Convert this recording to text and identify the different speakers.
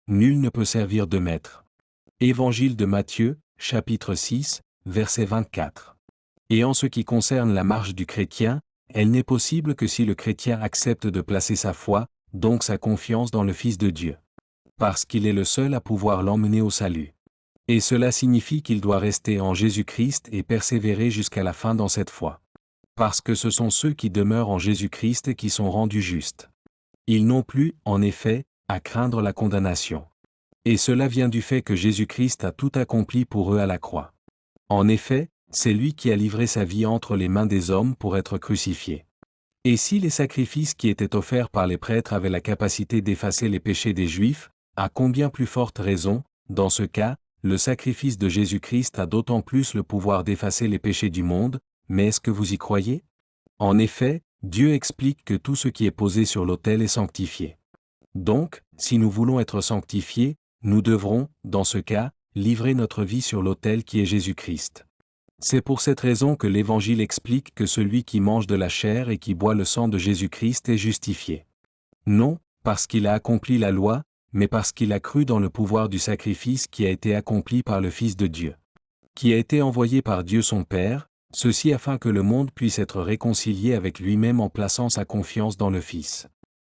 Speaker 1: nul ne peut servir deux maîtres. Évangile de Matthieu, chapitre 6, verset 24. Et en ce qui concerne la marche du chrétien, elle n'est possible que si le chrétien accepte de placer sa foi, donc sa confiance dans le Fils de Dieu. Parce qu'il est le seul à pouvoir l'emmener au salut. Et cela signifie qu'il doit rester en Jésus-Christ et persévérer jusqu'à la fin dans cette foi. Parce que ce sont ceux qui demeurent en Jésus-Christ qui sont rendus justes. Ils n'ont plus, en effet, à craindre la condamnation. Et cela vient du fait que Jésus-Christ a tout accompli pour eux à la croix. En effet, c'est lui qui a livré sa vie entre les mains des hommes pour être crucifié. Et si les sacrifices qui étaient offerts par les prêtres avaient la capacité d'effacer les péchés des Juifs, à combien plus forte raison, dans ce cas, le sacrifice de Jésus-Christ a d'autant plus le pouvoir d'effacer les péchés du monde, mais est-ce que vous y croyez? En effet, Dieu explique que tout ce qui est posé sur l'autel est sanctifié. Donc, si nous voulons être sanctifiés, nous devrons, dans ce cas, livrer notre vie sur l'autel qui est Jésus-Christ. C'est pour cette raison que l'Évangile explique que celui qui mange de la chair et qui boit le sang de Jésus-Christ est justifié. Non, parce qu'il a accompli la loi, mais parce qu'il a cru dans le pouvoir du sacrifice qui a été accompli par le Fils de Dieu, qui a été envoyé par Dieu son Père, ceci afin que le monde puisse être réconcilié avec lui-même en plaçant sa confiance dans le Fils.